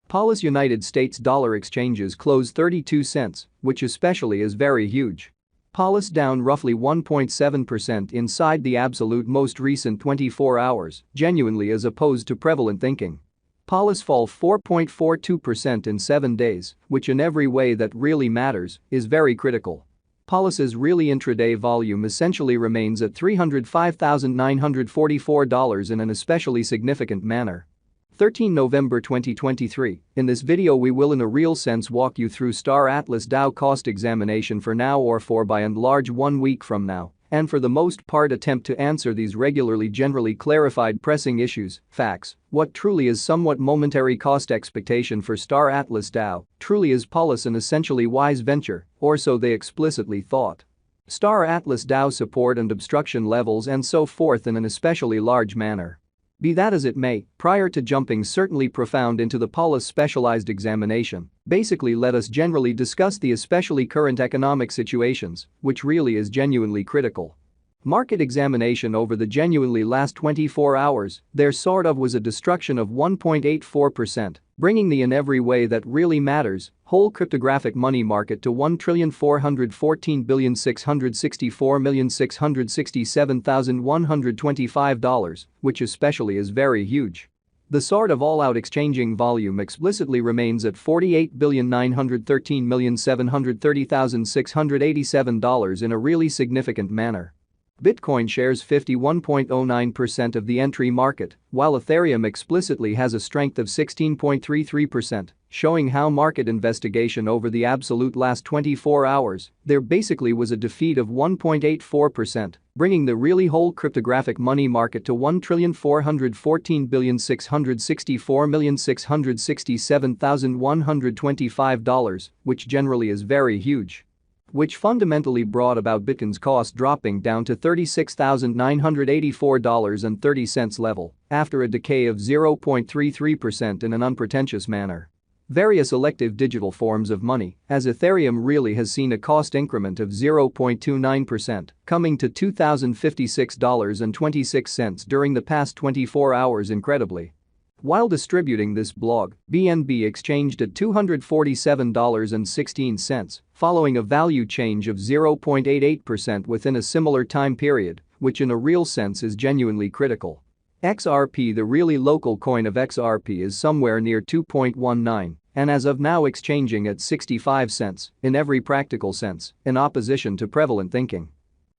Paulus United States dollar exchanges close 32 cents, which especially is very huge. Paulus down roughly 1.7% inside the absolute most recent 24 hours, genuinely as opposed to prevalent thinking. Paulus fall 4.42% in 7 days, which in every way that really matters, is very critical. Paulus's really intraday volume essentially remains at $305,944 in an especially significant manner. 13 November 2023, in this video we will in a real sense walk you through Star Atlas DAO cost examination for now or for by and large 1 week from now, and for the most part attempt to answer these regularly generally clarified pressing issues, facts, what truly is somewhat momentary cost expectation for Star Atlas DAO, truly is Paulus an essentially wise venture, or so they explicitly thought. Star Atlas DAO support and obstruction levels and so forth in an especially large manner. Be that as it may, prior to jumping certainly profound into the Paulus specialized examination, basically let us generally discuss the especially current economic situations, which really is genuinely critical. Market examination over the genuinely last 24 hours, there sort of was a destruction of 1.84%, bringing the in every way that really matters, whole cryptographic money market to $1,414,664,667,125, which especially is very huge. The sort of all-out exchanging volume explicitly remains at $48,913,730,687 in a really significant manner. Bitcoin shares 51.09% of the entry market, while Ethereum explicitly has a strength of 16.33%, showing how market investigation over the absolute last 24 hours, there basically was a defeat of 1.84%, bringing the really whole cryptographic money market to $1,414,664,667,125, which generally is very huge. Which fundamentally brought about Bitcoin's cost dropping down to $36,984.30 level after a decay of 0.33% in an unpretentious manner. Various elective digital forms of money, as Ethereum really has seen a cost increment of 0.29%, coming to $2,056.26 during the past 24 hours incredibly. While distributing this blog, BNB exchanged at $247.16, following a value change of 0.88% within a similar time period, which in a real sense is genuinely critical. XRP, the really local coin of XRP, is somewhere near 2.19 and as of now exchanging at 65 cents in every practical sense, in opposition to prevalent thinking.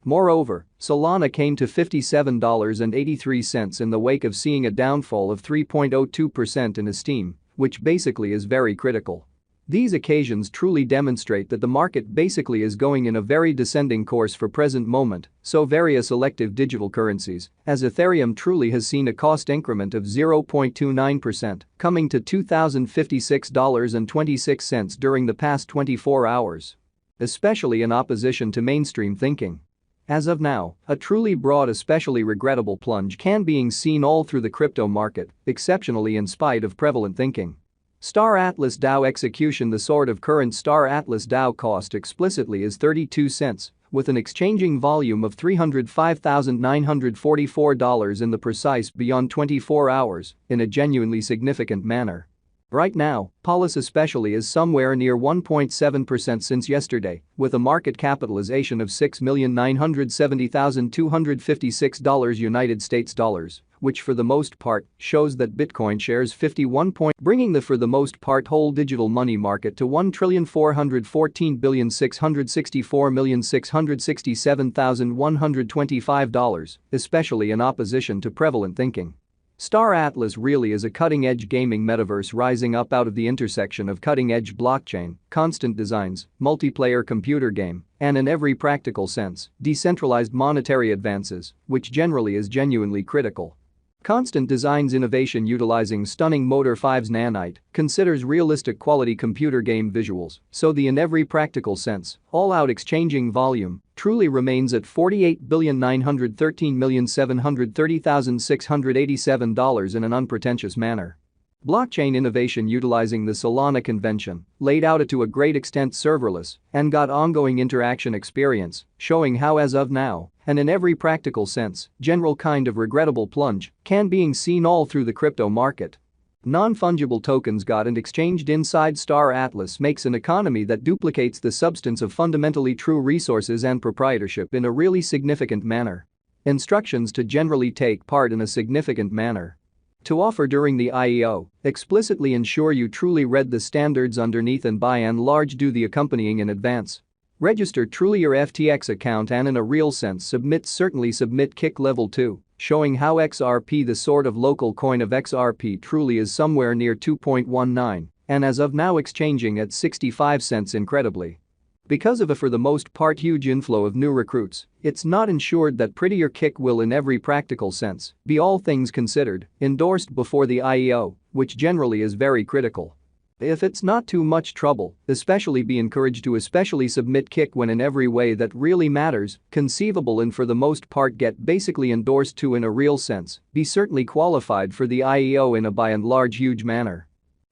Moreover, Solana came to $57.83 in the wake of seeing a downfall of 3.02% in esteem, which basically is very critical. These occasions truly demonstrate that the market basically is going in a very descending course for present moment, so various elective digital currencies, as Ethereum truly has seen a cost increment of 0.29%, coming to $2,056.26 during the past 24 hours. Especially in opposition to mainstream thinking. As of now, a truly broad especially regrettable plunge can being seen all through the crypto market, exceptionally in spite of prevalent thinking. Star Atlas DAO execution. The sort of current Star Atlas DAO cost explicitly is 32 cents, with an exchanging volume of $305,944 in the precise beyond 24 hours, in a genuinely significant manner. Right now, Paulus especially is somewhere near 1.7% since yesterday, with a market capitalization of $6,970,256 United States dollars, which for the most part shows that Bitcoin shares 51. Bringing the for the most part whole digital money market to $1,414,664,667,125, especially in opposition to prevalent thinking. Star Atlas really is a cutting-edge gaming metaverse rising up out of the intersection of cutting-edge blockchain, constant designs, multiplayer computer game, and in every practical sense, decentralized monetary advances, which generally is genuinely critical. Constant Design's innovation utilizing stunning Motor 5's nanite considers realistic quality computer game visuals, so the in every practical sense, all-out exchanging volume truly remains at $48,913,730,687 in an unpretentious manner. Blockchain innovation utilizing the Solana convention laid out it to a great extent serverless and got ongoing interaction experience, showing how as of now, and in every practical sense, general kind of regrettable plunge can being seen all through the crypto market. Non-fungible tokens got and exchanged inside Star Atlas makes an economy that duplicates the substance of fundamentally true resources and proprietorship in a really significant manner. Instructions to generally take part in a significant manner. To offer during the IEO, explicitly ensure you truly read the standards underneath and by and large do the accompanying in advance. Register truly your FTX account and in a real sense certainly submit kick level 2, showing how XRP, the sort of local coin of XRP, truly is somewhere near 2.19 and as of now exchanging at 65 cents incredibly. Because of a for the most part huge inflow of new recruits, it's not ensured that prettier kick will in every practical sense be, all things considered, endorsed before the IEO, which generally is very critical. If it's not too much trouble, especially be encouraged to especially submit kick when in every way that really matters, conceivable and for the most part get basically endorsed to in a real sense, be certainly qualified for the IEO in a by and large huge manner.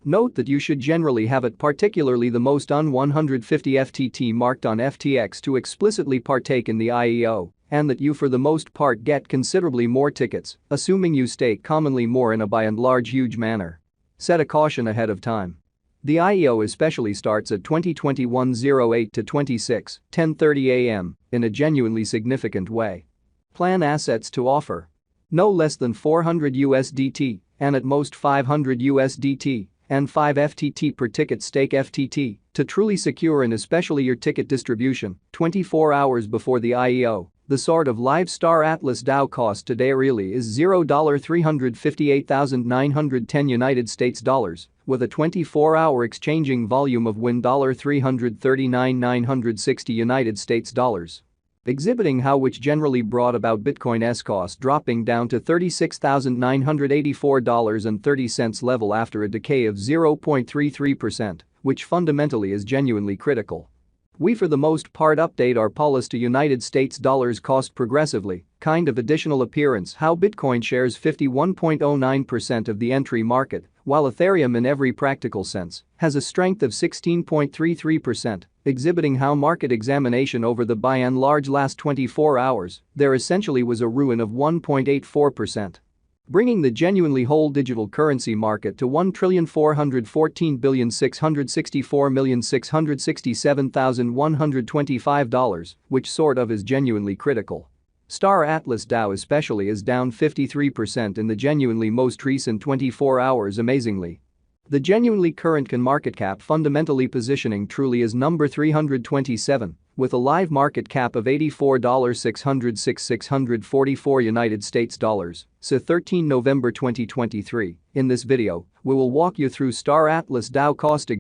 Note that you should generally have it, particularly the most un-150 FTT marked on FTX to explicitly partake in the IEO, and that you for the most part get considerably more tickets, assuming you stake commonly more in a by and large huge manner. Set a caution ahead of time. The IEO especially starts at 2021-08 to 26:10:30 a.m. in a genuinely significant way. Plan assets to offer. No less than 400 USDT and at most 500 USDT and 5 FTT per ticket. Stake FTT to truly secure and especially your ticket distribution 24 hours before the IEO. The sort of live Star Atlas DAO cost today really is $358,910 United States dollars with a 24-hour exchanging volume of win $339,960 United States dollars. Exhibiting how which generally brought about Bitcoin's cost dropping down to $36,984.30 level after a decay of 0.33%, which fundamentally is genuinely critical. We for the most part update our policy to United States dollars cost progressively, kind of additional appearance how Bitcoin shares 51.09% of the entry market, while Ethereum in every practical sense has a strength of 16.33%, exhibiting how market examination over the by and large last 24 hours, there essentially was a ruin of 1.84%. Bringing the genuinely whole digital currency market to $1,414,664,667,125, which sort of is genuinely critical. Star Atlas DAO especially is down 53% in the genuinely most recent 24 hours amazingly. The genuinely current market cap fundamentally positioning truly is number 327, with a live market cap of $84,606,644 United States dollars. So 13 November 2023, in this video, we will walk you through Star Atlas DAO cost